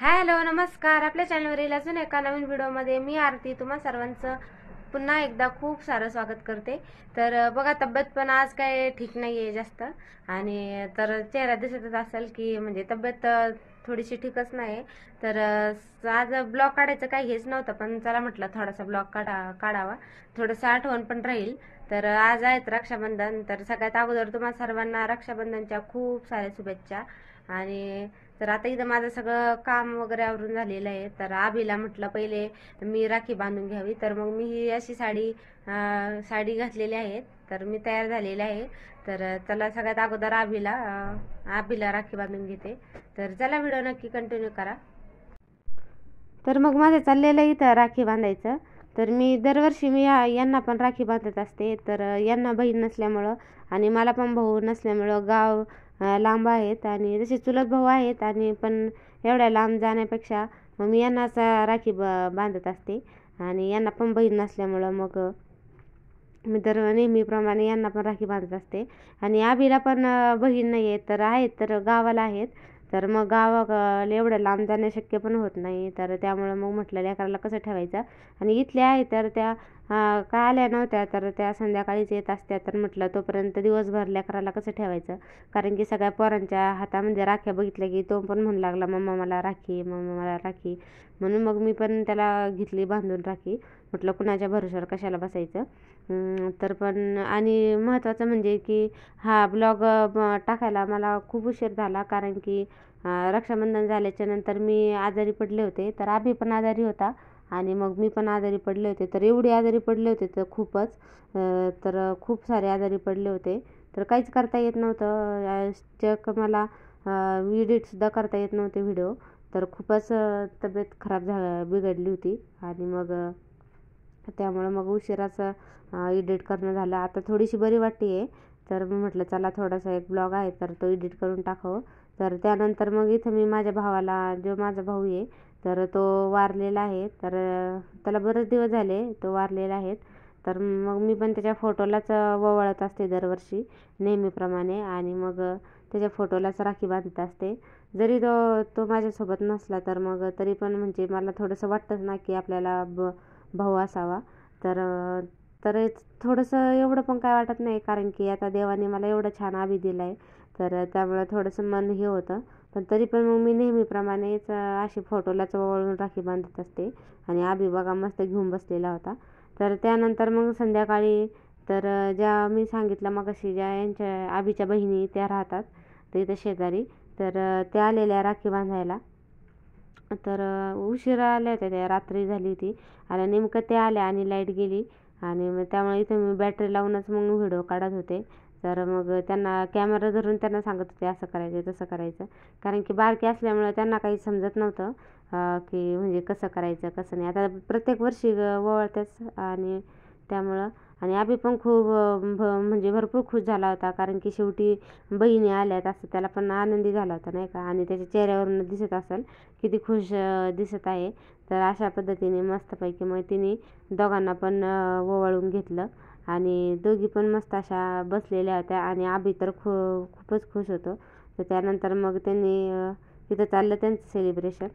Hello नमस्कार. आपल्या चॅनलवरील अजून एका नवीन व्हिडिओमध्ये मी आरती तुम्हा सर्वांचं पुन्हा एकदा खूप सारं स्वागत करते. तर बघा, तब्येत पण आज काय ठीक नाही आहे जास्त, आणि तर चेहरा दिसतच असेल की म्हणजे तब्येत थोडीशी ठीकच नाही. तर आज ब्लॉग काढायचं काही हेच नव्हतं, पण चला म्हटलं थोडासा ब्लॉग काढावा, थोडंसं आठवण पण राहील. तर आज आहेत रक्षाबंधन. तर सगळ्यात अगोदर तुम्हा सर्वांना रक्षाबंधनच्या खूप साऱ्या शुभेच्छा. आणि तर आता इथं माझं सगळं काम वगैरे आवरून झालेलं आहे. तर आबीला म्हटलं पहिले मी राखी बांधून घ्यावी, तर मग मी ही अशी साडी घातलेली आहे. तर मी तयार झालेली आहे. तर चला सगळ्यात अगोदर आबीला राखी बांधून घेते. तर चला व्हिडिओ नक्की कंटिन्यू करा. तर मग माझं चाललेलं इथं राखी बांधायचं. तर मी दरवर्षी यांना पण राखी बांधत असते. तर यांना बहीण नसल्यामुळं आणि मला पण भाऊ नसल्यामुळं गाव लांब आहेत, आणि जसे चुलत भाऊ आहेत, आणि पण एवढ्या लांब जाण्यापेक्षा मग मी यांनाच राखी बांधत असते. आणि यांना पण बहीण नसल्यामुळं मग मी तर नेहमीप्रमाणे यांना पण राखी बांधत असते. आणि आबीला पण बहीण नाही आहे, तर आहेत तर गावाला आहेत. तर मग गावाला एवढं लांब जाणं शक्य पण होत नाही. तर त्यामुळं मग म्हटलं लेकराला कसं ठेवायचं. आणि इथल्या आहे तर त्या का आल्या नव्हत्या, तर त्या संध्याकाळीच येत असत्या. तर म्हटलं तोपर्यंत दिवसभर लेकराला कसं ठेवायचं, कारण की सगळ्या पोरांच्या हातामध्ये राख्या बघितल्या की तो पण म्हणू लागला मम्मा मला राखी, मम्मा मला राखी. म्हणून मग मी पण त्याला घेतली बांधून राखी. म्हटलं कुणाच्या भरोश्यावर कशाला बसायचं. तर पण आणि महत्त्वाचं म्हणजे की हा ब्लॉग टाकायला मला खूप उशीर झाला, कारण की रक्षाबंधन झाल्याच्या नंतर मी आजारी पडले होते. तर आभी पण आजारी होता, आणि मग मी पण आजारी पडले होते. तर एवढे आजारी पडले होते तर खूपच, तर खूप सारे आजारी पडले होते. तर काहीच करता येत नव्हतं. चक मला एडिटसुद्धा करता येत नव्हते व्हिडिओ. तर खूपच तब्येत खराब बिघडली होती. आणि मग त्यामुळं मग उशिराच एडिट करणं झालं. आता थोडीशी बरी वाटते आहे. तर मी म्हटलं चला थोडासा एक ब्लॉग आहे तर तो एडिट करून टाकावं. तर त्यानंतर मग इथं मी माझ्या भावाला, जो माझा भाऊ आहे तर तो वारलेला आहे. तर त्याला बरेच दिवस झाले तो वारलेला आहे. तर मग मी पण त्याच्या फोटोलाच ओवाळत असते दरवर्षी नेहमीप्रमाणे, आणि मग त्याच्या फोटोलाच राखी बांधत असते. जरी तो माझ्यासोबत नसला तर मग तरी पण म्हणजे मला थोडंसं वाटतंच ना की आपल्याला भाऊ असावा. तर तर थोडंसं एवढं पण काय वाटत नाही, कारण की आता देवाने मला एवढं छान आभी दिला आहे. तर त्यामुळं थोडंसं मन हे होतं. पण तरी पण मग मी नेहमीप्रमाणेच अशी फोटोलाच ओवाळून राखी बांधत असते. आणि आभी बघा मस्त घेऊन बसलेला होता. तर त्यानंतर मग संध्याकाळी तर ज्या मी सांगितलं मगाशी ज्या यांच्या आभीच्या बहिणी त्या राहतात तर इथं शेजारी, तर त्या आलेल्या राखी बांधायला. तर उशिरा आल्या होत्या, त्या रात्री झाली होती. आणि नेमकं त्या आल्या आणि लाईट गेली, आणि मग त्यामुळे इथं मी बॅटरी लावूनच मग व्हिडिओ काढत होते. तर मग त्यांना कॅमेरा धरून त्यांना सांगत होते असं करायचं तसं करायचं, कारण की बारकी असल्यामुळं त्यांना काही समजत नव्हतं की म्हणजे कसं करायचं कसं नाही. आता प्रत्येक वर्षी ओवाळतेच, आणि त्यामुळं आणि आभी पण खूप म्हणजे भरपूर खुश झाला होता, कारण की शेवटी बहिणी आल्यात असं त्याला पण आनंदी झाला होता नाही का. आणि त्याच्या चेहऱ्यावरून दिसत असेल किती खुश दिसत आहे. तर अशा पद्धतीने मस्तपैकी मग तिने दोघांना पण ओवाळून घेतलं, आणि दोघी पण मस्त अशा बसलेल्या होत्या. आणि आभी तर खूपच खुश होतो. तर त्यानंतर मग त्यांनी तिथं चाललं त्यांचं सेलिब्रेशन.